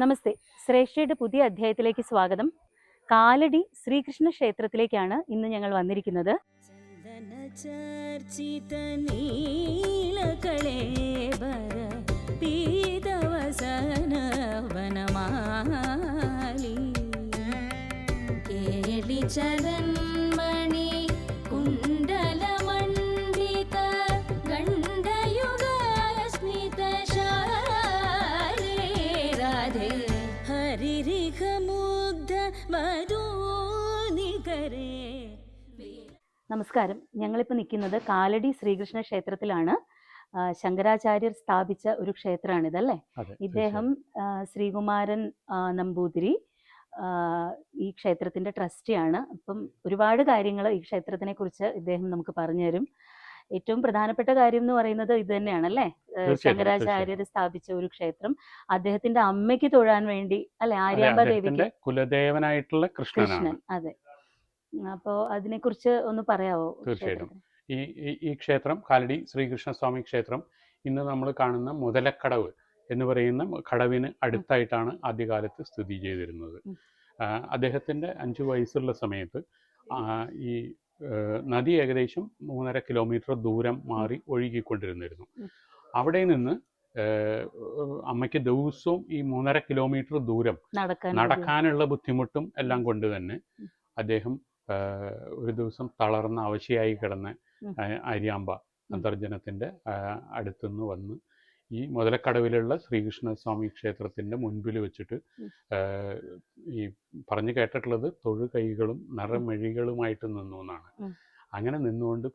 നമസ്തേ. ശ്രേഷ്ഠയുടെ പുതിയ അധ്യായത്തിലേക്ക് സ്വാഗതം. കാലടി ശ്രീകൃഷ്ണ ക്ഷേത്രത്തിലേക്കാണ് ഇന്ന് ഞങ്ങൾ വന്നിരിക്കുന്നത്. നമസ്കാരം. ഞങ്ങളിപ്പോൾ നിൽക്കുന്നത് കാലടി ശ്രീകൃഷ്ണ ക്ഷേത്രത്തിലാണ്. ശങ്കരാചാര്യർ സ്ഥാപിച്ച ഒരു ക്ഷേത്രമാണിതല്ലേ? ഇദ്ദേഹം ശ്രീകുമാരൻ നമ്പൂതിരി ഈ ക്ഷേത്രത്തിന്റെ ട്രസ്റ്റിയാണ്. അപ്പം ഒരുപാട് കാര്യങ്ങൾ ഈ ക്ഷേത്രത്തിനെ കുറിച്ച് ഇദ്ദേഹം നമുക്ക് പറഞ്ഞു തരും. ഏറ്റവും പ്രധാനപ്പെട്ട കാര്യം എന്ന് പറയുന്നത് ഇത് തന്നെയാണല്ലേ, ശങ്കരാചാര്യർ സ്ഥാപിച്ച ഒരു ക്ഷേത്രം. അദ്ദേഹത്തിന്റെ അമ്മയ്ക്ക് തൊഴാൻ വേണ്ടി അല്ലെ, ആര്യാമ്പ ദേവിക്ക് കുലദേവനായിട്ടുള്ള കൃഷ്ണൻ. അതെ. അപ്പോ അതിനെ കുറിച്ച് ഒന്ന് പറയാവോ? തീർച്ചയായിട്ടും. ഈ ക്ഷേത്രം കാലടി ശ്രീകൃഷ്ണസ്വാമി ക്ഷേത്രം ഇന്ന് നമ്മൾ കാണുന്ന മുതലക്കടവ് എന്ന് പറയുന്ന കടവിന് അടുത്തായിട്ടാണ് ആദ്യകാലത്ത് സ്ഥിതി ചെയ്തിരുന്നത്. അദ്ദേഹത്തിന്റെ 5 വയസ്സുള്ള സമയത്ത് ഈ നദി ഏകദേശം 3.5 കിലോമീറ്റർ ദൂരം മാറി ഒഴുകിക്കൊണ്ടിരുന്നിരുന്നു. അവിടെ നിന്ന് അമ്മയ്ക്ക് ദിവസവും ഈ 3.5 കിലോമീറ്റർ ദൂരം നടക്കാനുള്ള ബുദ്ധിമുട്ടും എല്ലാം കൊണ്ട് തന്നെ അദ്ദേഹം ഒരു ദിവസം തളർന്ന അവശയായി കിടന്ന ആര്യാമ്പ അന്തർജനത്തിൻ്റെ അടുത്തുനിന്ന് വന്ന് ഈ മുതലക്കടവിലുള്ള ശ്രീകൃഷ്ണസ്വാമി ക്ഷേത്രത്തിൻ്റെ മുൻപിൽ വെച്ചിട്ട് ഈ പറഞ്ഞു കേട്ടിട്ടുള്ളത് തൊഴുകൈകളും നിറമെഴികളുമായിട്ട് നിന്നു എന്നാണ്. അങ്ങനെ നിന്നുകൊണ്ട്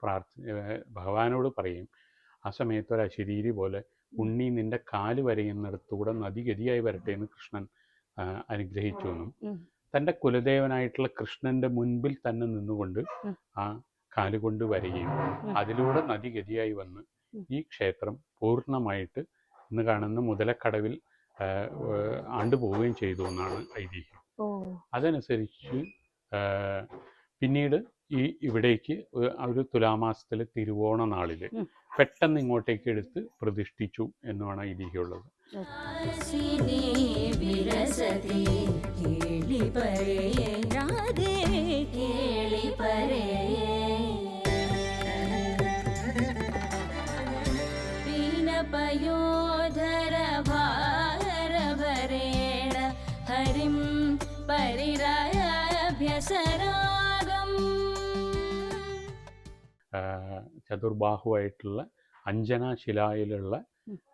ഭഗവാനോട് പറയും, ആ സമയത്ത് ഒരു അശരീരി പോലെ ഉണ്ണി നിന്റെ കാല് വരയുന്നിടത്തൂടെ നദി ഗതിയായി വരട്ടെ എന്ന് കൃഷ്ണൻ അനുഗ്രഹിച്ചു എന്നും തൻ്റെ കുലദേവനായിട്ടുള്ള കൃഷ്ണന്റെ മുൻപിൽ തന്നെ നിന്നുകൊണ്ട് ആ കാലുകൊണ്ട് വരികയും അതിലൂടെ നദി ഗതിയായി വന്ന് ഈ ക്ഷേത്രം പൂർണ്ണമായിട്ട് ഇന്ന് കാണുന്ന മുതലക്കടവിൽ ആണ്ടുപോവുകയും ചെയ്തു എന്നാണ് ഐതിഹ്യം. അതനുസരിച്ച് പിന്നീട് ഇവിടേക്ക് ഒരു തുലാമാസത്തിലെ തിരുവോണ നാളില് പെട്ടെന്ന് ഇങ്ങോട്ടേക്ക് എടുത്ത് പ്രതിഷ്ഠിച്ചു എന്നുമാണ് ഐതിഹ്യമുള്ളത്. ചതുർബാഹുവായിട്ടുള്ള അഞ്ജനാശിലായിലുള്ള,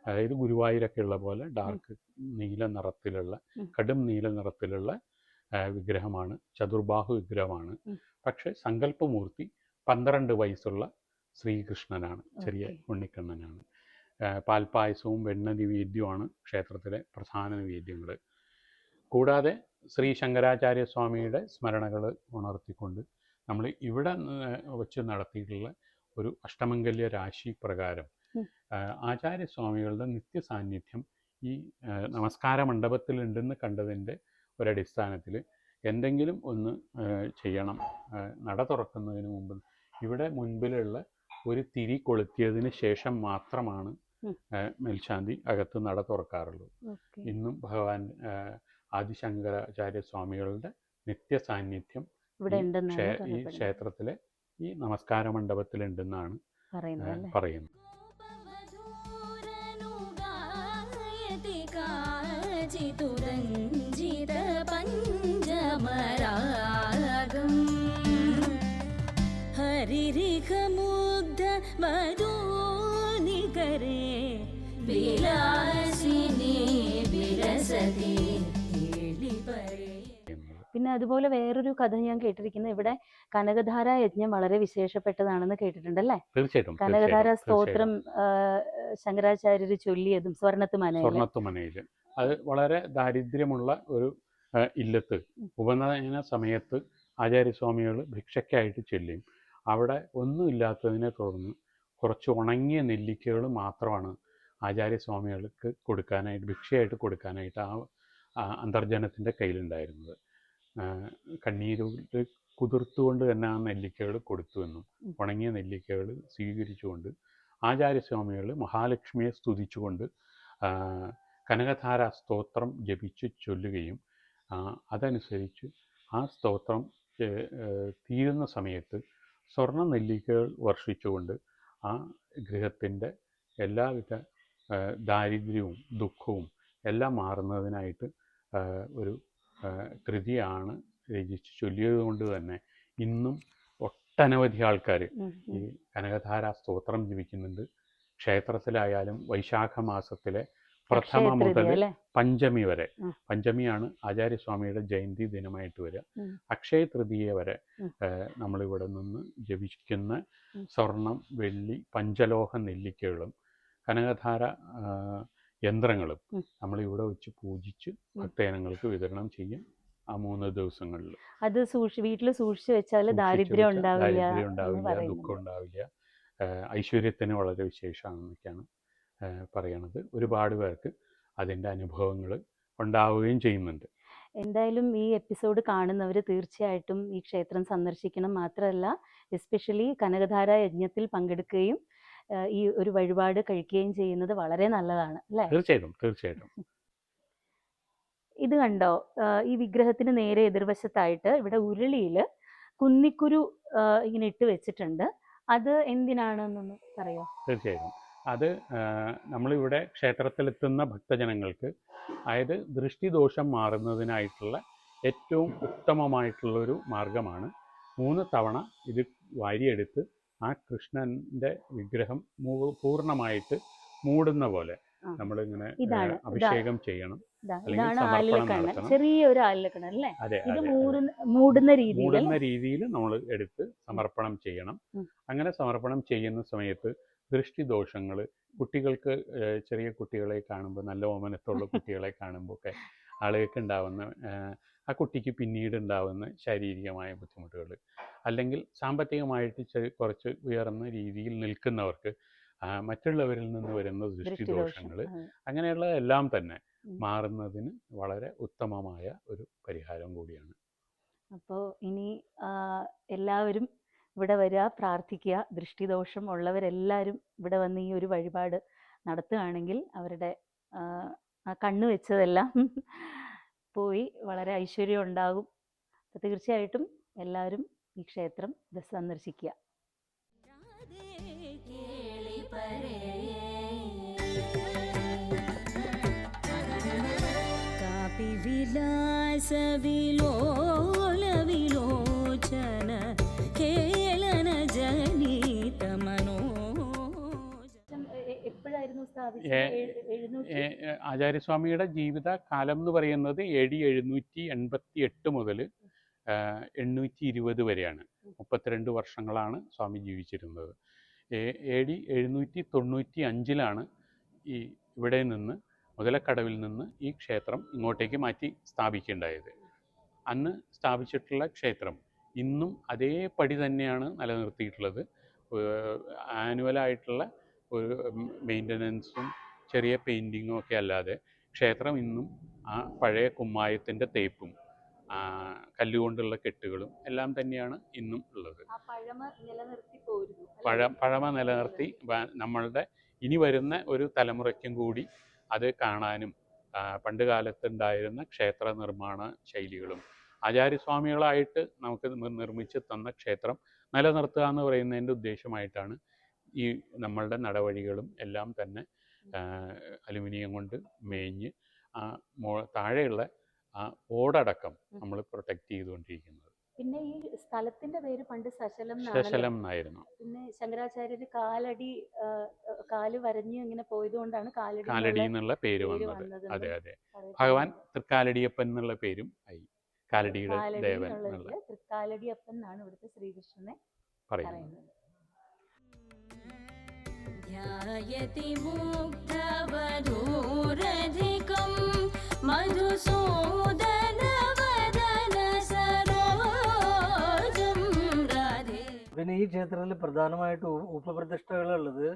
അതായത് ഗുരുവായൂരൊക്കെ ഉള്ള പോലെ ഡാർക്ക് നീല നിറത്തിലുള്ള, കടും നീല നിറത്തിലുള്ള വിഗ്രഹമാണ്, ചതുർബാഹു വിഗ്രഹമാണ്. പക്ഷെ സങ്കല്പമൂർത്തി 12 വയസ്സുള്ള ശ്രീകൃഷ്ണനാണ്, ചെറിയ ഉണ്ണിക്കണ്ണനാണ്. പാൽപ്പായസവും വെണ്ണ നിവേദ്യവുമാണ് ക്ഷേത്രത്തിലെ പ്രധാന നിവേദ്യങ്ങൾ. കൂടാതെ ശ്രീ ശങ്കരാചാര്യ സ്വാമിയുടെ സ്മരണകൾ ഉണർത്തിക്കൊണ്ട് നമ്മൾ ഇവിടെ വെച്ച് നടത്തിയിട്ടുള്ള ഒരു അഷ്ടമംഗല്യ രാശി പ്രകാരം ആചാര്യസ്വാമികളുടെ നിത്യസാന്നിധ്യം ഈ നമസ്കാര മണ്ഡപത്തിലുണ്ടെന്ന് കണ്ടതിൻ്റെ ഒരടിസ്ഥാനത്തിൽ എന്തെങ്കിലും ഒന്ന് ചെയ്യണം. നട തുറക്കുന്നതിന് മുമ്പ് ഇവിടെ മുൻപിലുള്ള ഒരു തിരി കൊളുത്തിയതിന് ശേഷം മാത്രമാണ് മേൽശാന്തി അകത്ത് നട തുറക്കാറുള്ളൂ. ഇന്നും ഭഗവാൻ ആദിശങ്കരാചാര്യ സ്വാമികളുടെ നിത്യസാന്നിധ്യം ഈ ക്ഷേത്രത്തിലെ ഈ നമസ്കാര മണ്ഡപത്തിലുണ്ടെന്നാണ് പറയുന്നത്. പിന്നെ അതുപോലെ വേറൊരു കഥ ഞാൻ കേട്ടിരിക്കുന്നത്, ഇവിടെ കനകധാര യജ്ഞം വളരെ വിശേഷപ്പെട്ടതാണെന്ന് കേട്ടിട്ടുണ്ടല്ലേ? തീർച്ചയായിട്ടും. കനകധാര സ്തോത്രം ശങ്കരാചാര്യർ ചൊല്ലിയതും സ്വർണ്ണത്തുമനയിൽ അത് വളരെ ദാരിദ്ര്യമുള്ള ഒരു ഇല്ലത്ത് ഉപനയന സമയത്ത് ആചാര്യസ്വാമികൾ ഭിക്ഷയ്ക്കായിട്ട് ചൊല്ലും. അവിടെ ഒന്നുമില്ലാത്തതിനെ തുടർന്ന് കുറച്ച് ഉണങ്ങിയ നെല്ലിക്കകൾ മാത്രമാണ് ആചാര്യസ്വാമികൾക്ക് കൊടുക്കാനായിട്ട്, ഭിക്ഷയായിട്ട് കൊടുക്കാനായിട്ട് ആ അന്തർജനത്തിൻ്റെ കയ്യിലുണ്ടായിരുന്നത്. കണ്ണീരിൽ കുതിർത്തുകൊണ്ട് തന്നെ ആ നെല്ലിക്കകൾ കൊടുത്തുവെന്നും ഉണങ്ങിയ നെല്ലിക്കകൾ സ്വീകരിച്ചുകൊണ്ട് ആചാര്യസ്വാമികൾ മഹാലക്ഷ്മിയെ സ്തുതിച്ചുകൊണ്ട് കനകധാര സ്തോത്രം ജപിച്ചു ചൊല്ലുകയും അതനുസരിച്ച് ആ സ്തോത്രം തീരുന്ന സമയത്ത് സ്വർണ്ണ നെല്ലിക്കകൾ വർഷിച്ചുകൊണ്ട് ആ ഗൃഹത്തിൻ്റെ എല്ലാവിധ ദാരിദ്ര്യവും ദുഃഖവും എല്ലാം മാറുന്നതിനായിട്ട് ഒരു കൃതിയാണ് രചിച്ച് ചൊല്ലിയത് കൊണ്ട് തന്നെ ഇന്നും ഒട്ടനവധി ആൾക്കാർ ഈ കനകധാര സ്തോത്രം ജപിക്കുന്നുണ്ട്. ക്ഷേത്രത്തിലായാലും വൈശാഖ മാസത്തിലെ പ്രഥമ മുതൽ പഞ്ചമി വരെ, പഞ്ചമിയാണ് ആചാര്യസ്വാമിയുടെ ജയന്തി ദിനമായിട്ട് വരിക, അക്ഷയ തൃതീയ വരെ നമ്മളിവിടെ നിന്ന് ജപിക്കുന്ന സ്വർണം, വെള്ളി, പഞ്ചലോഹ നെല്ലിക്കകളും കനകധാര യന്ത്രങ്ങളും നമ്മളിവിടെ വെച്ച് പൂജിച്ച് ഭക്തജനങ്ങൾക്ക് വിതരണം ചെയ്യും. ആ 3 ദിവസങ്ങളിൽ അത് വീട്ടിൽ സൂക്ഷിച്ചു വെച്ചാൽ ദാരിദ്ര്യം ഉണ്ടാവില്ല, ദുഃഖം ഉണ്ടാവില്ല, ഐശ്വര്യത്തിന് വളരെ വിശേഷമാണെന്നൊക്കെയാണ് പറയണത്. ഒരുപാട് പേർക്ക് അതിൻ്റെ അനുഭവങ്ങൾ ഉണ്ടാവുകയും ചെയ്യുന്നുണ്ട്. എന്തായാലും ഈ എപ്പിസോഡ് കാണുന്നവർ തീർച്ചയായിട്ടും ഈ ക്ഷേത്രം സന്ദർശിക്കണം. മാത്രമല്ല എസ്പെഷ്യലി കനകധാര യജ്ഞത്തിൽ പങ്കെടുക്കുകയും ഈ ഒരു വഴിപാട് കഴിക്കുകയും ചെയ്യുന്നത് വളരെ നല്ലതാണ് അല്ലേ? തീർച്ചയായിട്ടും. ഇത് കണ്ടോ, ഈ വിഗ്രഹത്തിന് നേരെ എതിർവശത്തായിട്ട് ഇവിടെ ഉരുളിയിൽ കുന്നിക്കുരു ഇങ്ങനെ ഇട്ട് വെച്ചിട്ടുണ്ട്. അത് എന്തിനാണെന്നൊന്ന് പറയോ? തീർച്ചയായിട്ടും. അത് നമ്മളിവിടെ ക്ഷേത്രത്തിലെത്തുന്ന ഭക്തജനങ്ങൾക്ക്, അതായത് ദൃഷ്ടിദോഷം മാറുന്നതിനായിട്ടുള്ള ഏറ്റവും ഉത്തമമായിട്ടുള്ളൊരു മാർഗമാണ്. 3 തവണ ഇത് വാരിയെടുത്ത് ആ കൃഷ്ണൻ്റെ വിഗ്രഹം പൂർണ്ണമായിട്ട് മൂടുന്ന പോലെ നമ്മളിങ്ങനെ അഭിഷേകം ചെയ്യണം. ചെറിയൊരു ആലിലക്കണ അല്ലേ? ഇത് മൂടുന്ന രീതിയിൽ നമ്മൾ എടുത്ത് സമർപ്പണം ചെയ്യണം. അങ്ങനെ സമർപ്പണം ചെയ്യുന്ന സമയത്ത് ദൃഷ്ടിദോഷങ്ങൾ, കുട്ടികൾക്ക്, ചെറിയ കുട്ടികളെ കാണുമ്പോൾ, നല്ല ഓമനത്തുള്ള കുട്ടികളെ കാണുമ്പോൾ ഒക്കെ ആളുകൾക്ക് ഉണ്ടാവുന്ന, ആ കുട്ടിക്ക് പിന്നീട് ഉണ്ടാവുന്ന ശാരീരികമായ ബുദ്ധിമുട്ടുകൾ, അല്ലെങ്കിൽ സാമ്പത്തികമായിട്ട് കുറച്ച് ഉയർന്ന രീതിയിൽ നിൽക്കുന്നവർക്ക് മറ്റുള്ളവരിൽ നിന്ന് വരുന്ന ദൃഷ്ടിദോഷങ്ങൾ, അങ്ങനെയുള്ളതെല്ലാം തന്നെ മാറുന്നതിന് വളരെ ഉത്തമമായ ഒരു പരിഹാരം കൂടിയാണ്. അപ്പോൾ ഇനി എല്ലാവരും ഇവിടെ വരിക, പ്രാർത്ഥിക്കുക. ദൃഷ്ടിദോഷം ഉള്ളവരെല്ലാവരും ഇവിടെ വന്ന് ഈ ഒരു വഴിപാട് നടത്തുകയാണെങ്കിൽ അവരുടെ കണ്ണു വെച്ചതെല്ലാം പോയി വളരെ ഐശ്വര്യം ഉണ്ടാകും. അപ്പോൾ തീർച്ചയായിട്ടും എല്ലാവരും ഈ ക്ഷേത്രം സന്ദർശിക്കുക. എപ്പോഴായിരുന്നു ആചാര്യസ്വാമിയുടെ ജീവിത കാലം എന്ന് പറയുന്നത് AD 788 മുതൽ 820 വരെയാണ്. 32 വർഷങ്ങളാണ് സ്വാമി ജീവിച്ചിരുന്നത്. AD 795 ഈ ഇവിടെ നിന്ന്, മുതലക്കടവിൽ നിന്ന് ഈ ക്ഷേത്രം ഇങ്ങോട്ടേക്ക് മാറ്റി സ്ഥാപിക്കുകയുണ്ടായത്. അന്ന് സ്ഥാപിച്ചിട്ടുള്ള ക്ഷേത്രം ഇന്നും അതേപടി തന്നെയാണ് നിലനിർത്തിയിട്ടുള്ളത്. ആനുവലായിട്ടുള്ള ഒരു മെയിൻ്റനൻസും ചെറിയ പെയിൻറ്റിങ്ങും ഒക്കെ അല്ലാതെ ക്ഷേത്രം ഇന്നും ആ പഴയ കുമ്മായത്തിൻ്റെ തേപ്പും കല്ലുകൊണ്ടുള്ള കെട്ടുകളും എല്ലാം തന്നെയാണ് ഇന്നും ഉള്ളത്. പഴമ നിലനിർത്തി നമ്മളുടെ ഇനി വരുന്ന ഒരു തലമുറയ്ക്കും കൂടി അത് കാണാനും പണ്ട് കാലത്തുണ്ടായിരുന്ന ക്ഷേത്ര നിർമ്മാണ ശൈലികളും ആചാര്യസ്വാമികളായിട്ട് നമുക്ക് നിർമ്മിച്ച് തന്ന ക്ഷേത്രം നിലനിർത്തുക എന്ന് പറയുന്നതിൻ്റെ ഉദ്ദേശമായിട്ടാണ് ഈ നമ്മളുടെ നടവഴികളും എല്ലാം തന്നെ അലുമിനിയം കൊണ്ട് മേഞ്ഞ് താഴെയുള്ള ഓടടക്കം നമ്മൾ പ്രൊട്ടക്റ്റ് ചെയ്തുകൊണ്ടിരിക്കുന്നത്. പിന്നെ ഈ സ്ഥലത്തിന്റെ പേര് പണ്ട് സശലം എന്നായിരുന്നു. പിന്നെ ശങ്കരാചാര്യര് കാല് വരഞ്ഞ് ഇങ്ങനെ പോയതുകൊണ്ടാണ് കാലടി എന്നുള്ള പേര് വന്നത്. അതെ. ഭഗവാൻ തൃക്കാലടിയപ്പൻ എന്നുള്ള പേരും ആയി. കാലടിയുടെ ദേവൻ എന്നുള്ള തൃക്കാലടിയപ്പൻ എന്നാണ് ഇവിടുത്തെ ശ്രീകൃഷ്ണനെ പറയുന്നത്. പിന്നെ ഈ ക്ഷേത്രത്തിൽ പ്രധാനമായിട്ട് ഉപപ്രതിഷ്ഠകളുള്ളത്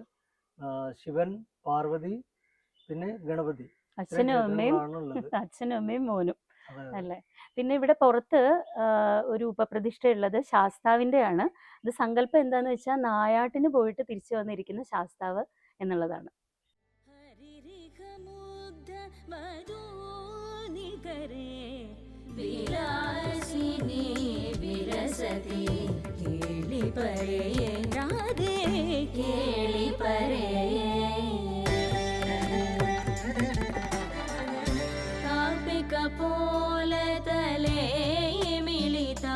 ശിവൻ, പാർവതി, പിന്നെ ഗണപതി. അച്ഛനും അമ്മയും മോനും അല്ലേ? പിന്നെ ഇവിടെ പുറത്ത് ഒരു ഉപപ്രതിഷ്ഠയുള്ളത് ശാസ്താവിൻ്റെയാണ്. ഇത് സങ്കല്പം എന്താന്ന് വെച്ചാൽ നായാട്ടിന് പോയിട്ട് തിരിച്ചു വന്നിരിക്കുന്ന ശാസ്താവ് എന്നുള്ളതാണ്. विलासिनी विरसति केळि परे राधे केळि परे काल्पिक पोलतले मिलितालपितुं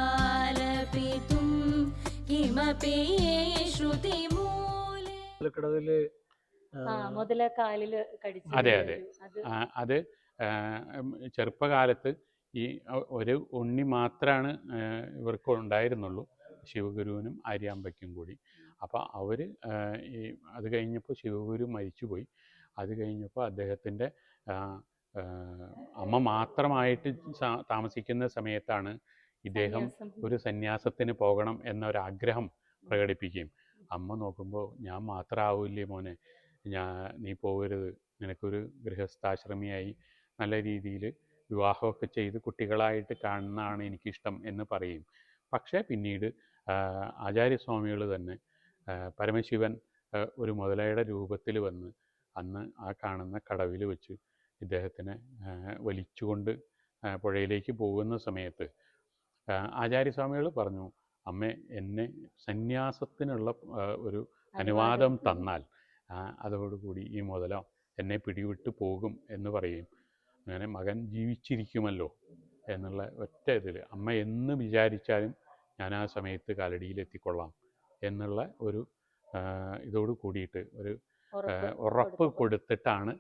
किमपि श्रुतिमूले കടവില് മുതല കാലില് കടിച്ചു. അതെ അതെ അത് ചെറുപ്പകാലത്ത് ഈ ഒരു ഉണ്ണി മാത്രമാണ് ഇവർക്ക് ഉണ്ടായിരുന്നുള്ളൂ, ശിവഗുരുവിനും ആര്യാമ്പയ്ക്കും കൂടി. അപ്പോൾ അവർ ഈ അത് കഴിഞ്ഞപ്പോൾ ശിവഗുരു മരിച്ചുപോയി. അത് കഴിഞ്ഞപ്പോൾ അദ്ദേഹത്തിൻ്റെ അമ്മ മാത്രമായിട്ട് താമസിക്കുന്ന സമയത്താണ് ഇദ്ദേഹം ഒരു സന്യാസത്തിന് പോകണം എന്നൊരാഗ്രഹം പ്രകടിപ്പിക്കുകയും, അമ്മ നോക്കുമ്പോൾ ഞാൻ മാത്രമാവില്ലേ മോനെ, നീ പോകരുത്, നിനക്കൊരു ഗൃഹസ്ഥാശ്രമിയായി നല്ല രീതിയിൽ വിവാഹമൊക്കെ ചെയ്ത് കുട്ടികളായിട്ട് കാണുന്നതാണ് എനിക്കിഷ്ടം എന്ന് പറയും. പക്ഷേ പിന്നീട് ആചാര്യസ്വാമികൾ തന്നെ പരമശിവൻ ഒരു മുതലയുടെ രൂപത്തിൽ വന്ന് അന്ന് ആ കാണുന്ന കടവിൽ വെച്ച് ഇദ്ദേഹത്തിനെ വലിച്ചുകൊണ്ട് പുഴയിലേക്ക് പോകുന്ന സമയത്ത് ആചാര്യസ്വാമികൾ പറഞ്ഞു, അമ്മേ എന്നെ സന്യാസത്തിനുള്ള ഒരു അനുവാദം തന്നാൽ അതോടുകൂടി ഈ മുതല എന്നെ പിടിവിട്ട് പോകും എന്ന് പറയും. അങ്ങനെ മകൻ ജീവിച്ചിരിക്കുമല്ലോ എന്നുള്ള ഒറ്റ ഇതിൽ അമ്മ എന്ന് വിചാരിച്ചാലും ഞാൻ ആ സമയത്ത് കാലടിയിലെത്തിക്കൊള്ളാം എന്നുള്ള ഒരു ഇതോട് കൂടിയിട്ട് ഒരു ഉറപ്പ് കൊടുത്തിട്ടാണ്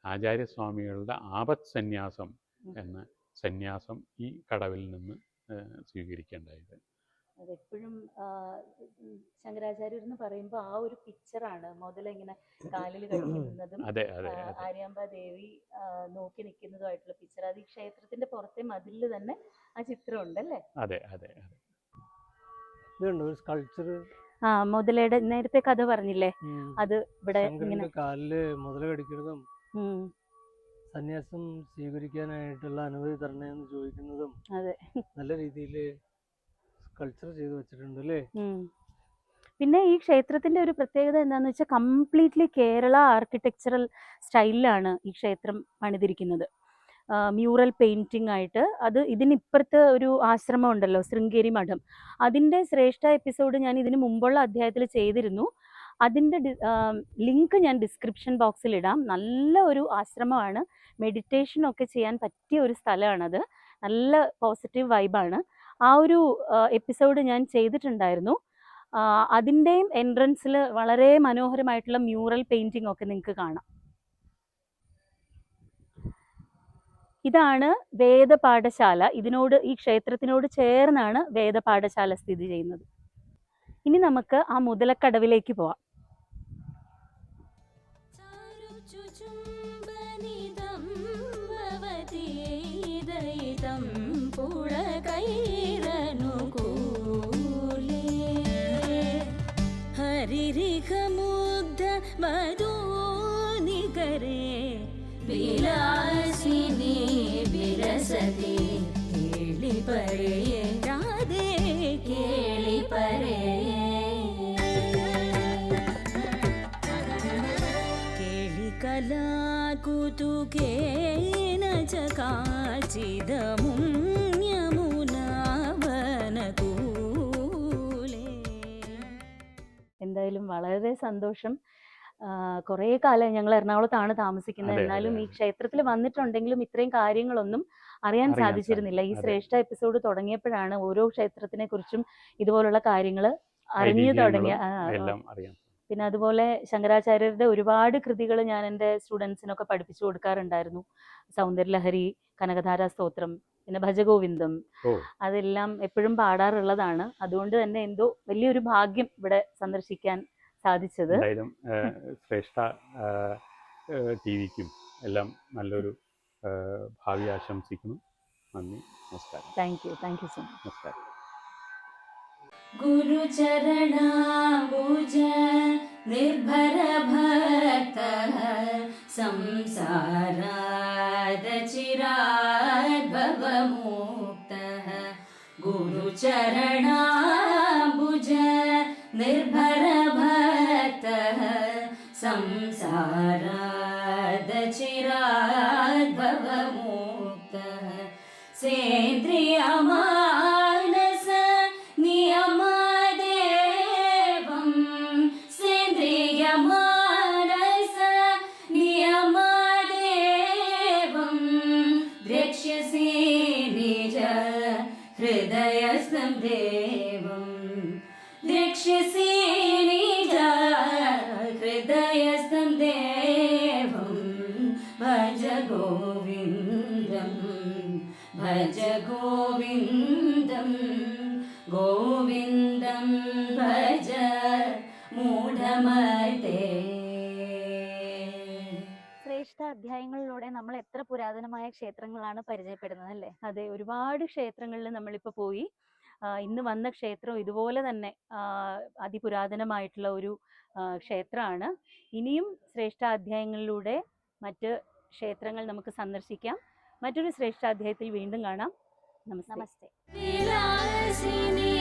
ആചാര്യസ്വാമികളുടെ ആപത് സന്യാസം എന്ന സന്യാസം ഈ കടവിൽ നിന്ന് സ്വീകരിക്കേണ്ടത്. അതെപ്പോഴും ശങ്കരാചാര്യർ എന്ന് പറയുമ്പോൾ ആ ഒരു പിക്ചറാണ് മുതല ഇങ്ങനെ കാലിൽ കഴിക്കുന്നതും ആര്യാമ്പ ദേവി നോക്കി നിൽക്കുന്നതുമായിട്ടുള്ള പിക്ചർ. അത് ഈ ക്ഷേത്രത്തിന്റെ പുറത്തെ മതിലിൽ തന്നെ ആ ചിത്രം ഉണ്ടല്ലേ? അതെ അതെ അതെ. സ്കൾപ്ചർ മുതലയുടെ നേരത്തെ കഥ പറഞ്ഞില്ലേ, അത് ഇവിടെ ഇങ്ങനെ കാലില് മുതല കടിക്കുന്നതും സന്യാസം സ്വീകരിക്കാനായിട്ടുള്ള അനുമതി തരണേന്ന് ചോദിക്കുന്നതും നല്ല രീതിയിൽ കൾച്ചർ ചെയ്ത് വെച്ചിട്ടുണ്ട് അല്ലേ? പിന്നെ ഈ ക്ഷേത്രത്തിന്റെ ഒരു പ്രത്യേകത എന്താന്ന് വെച്ചാൽ കംപ്ലീറ്റ്ലി കേരള ആർക്കിടെക്ചറൽ സ്റ്റൈലിലാണ് ഈ ക്ഷേത്രം പണിതിരിക്കുന്നത്. മ്യൂറൽ പെയിന്റിംഗ് ആയിട്ട്. അത് ഇതിനിപ്പുറത്ത് ഒരു ആശ്രമം ഉണ്ടല്ലോ, ശൃംഗേരി മഠം, അതിൻ്റെ ശ്രേഷ്ഠ എപ്പിസോഡ് ഞാൻ ഇതിന് മുമ്പുള്ള അധ്യായത്തിൽ ചെയ്തിരുന്നു. അതിൻ്റെ ലിങ്ക് ഞാൻ ഡിസ്ക്രിപ്ഷൻ ബോക്സിൽ ഇടാം. നല്ല ഒരു ആശ്രമമാണ്, മെഡിറ്റേഷനൊക്കെ ചെയ്യാൻ പറ്റിയ ഒരു സ്ഥലമാണത്. നല്ല പോസിറ്റീവ് വൈബാണ്. ആ ഒരു എപ്പിസോഡ് ഞാൻ ചെയ്തിട്ടുണ്ടായിരുന്നു. അതിൻ്റെയും എൻട്രൻസിൽ വളരെ മനോഹരമായിട്ടുള്ള മ്യൂറൽ പെയിൻറ്റിംഗ് ഒക്കെ നിങ്ങൾക്ക് കാണാം. ഇതാണ് വേദപാഠശാല. ഈ ക്ഷേത്രത്തിനോട് ചേർന്നാണ് വേദപാഠശാല സ്ഥിതി ചെയ്യുന്നത്. ഇനി നമുക്ക് ആ മുതലക്കടവിലേക്ക് പോവാം. हरिरिखमुग्ध मधुनिकरे विलासिनी विरसति केळि परे राधे केळि परे केळि कलाकुतुकेन चकाचिदमुं എന്തായാലും വളരെ സന്തോഷം. കുറേ കാലം ഞങ്ങൾ എറണാകുളത്താണ് താമസിക്കുന്നത്. എന്നാലും ഈ ക്ഷേത്രത്തിൽ വന്നിട്ടുണ്ടെങ്കിലും ഇത്രയും കാര്യങ്ങളൊന്നും അറിയാൻ സാധിച്ചിരുന്നില്ല. ഈ ശ്രേഷ്ഠ എപ്പിസോഡ് തുടങ്ങിയപ്പോഴാണ് ഓരോ ക്ഷേത്രത്തിനെ കുറിച്ചും ഇതുപോലുള്ള കാര്യങ്ങൾ അറിഞ്ഞു തുടങ്ങിയ. പിന്നെ അതുപോലെ ശങ്കരാചാര്യരുടെ ഒരുപാട് കൃതികൾ ഞാൻ എൻ്റെ സ്റ്റുഡൻസിനൊക്കെ പഠിപ്പിച്ചു കൊടുക്കാറുണ്ടായിരുന്നു. സൗന്ദര്യലഹരി, കനകധാരാ സ്തോത്രം, പിന്നെ ഭജഗോവിന്ദം, അതെല്ലാം എപ്പോഴും പാടാറുള്ളതാണ്. അതുകൊണ്ട് തന്നെ എന്തോ വലിയൊരു ഭാഗ്യം ഇവിടെ സന്ദർശിക്കാൻ സാധിച്ചത്. ശ്രേഷ്ഠ ടിവിക്കും എല്ലാം നല്ലൊരു ഭാവി ആശംസിക്കുന്നു. നന്ദി, നമസ്കാരം. Thank you so much. നമസ്കാരം. गुरुचरणाम्बुज निर्भर भक्तः संसारादचिरात् भवमुक्तः गुरुचरणाम्बुज निर्भर भक्तः संसारात् पदचिरात् भवमुक्तः सेन्द्रियमानस नियमदेवं सेन्द्रियमानस नियमदेवं द्रक्ष्यसि निज हृदयस्थं देवं द्रक्ष्यसि निज हृदयस्थं देवं भज गोविन्दं भज गोविन्दं गोविन्दं भज മൂഢമതേ. ശ്രേഷ്ഠ അധ്യായങ്ങളിലൂടെ നമ്മൾ എത്ര പുരാതനമായ ക്ഷേത്രങ്ങളാണ് പരിചയപ്പെടുന്നത് അല്ലേ? അതെ, ഒരുപാട് ക്ഷേത്രങ്ങളിൽ നമ്മളിപ്പോൾ പോയി. ഇന്ന് വന്ന ക്ഷേത്രം ഇതുപോലെ തന്നെ അതിപുരാതനമായിട്ടുള്ള ഒരു ക്ഷേത്രമാണ്. ഇനിയും ശ്രേഷ്ഠ അധ്യായങ്ങളിലൂടെ മറ്റ് ക്ഷേത്രങ്ങൾ നമുക്ക് സന്ദർശിക്കാം. മറ്റൊരു ശ്രേഷ്ഠ അധ്യായത്തിൽ വീണ്ടും കാണാം. നമസ്തേ. വിലാസിനി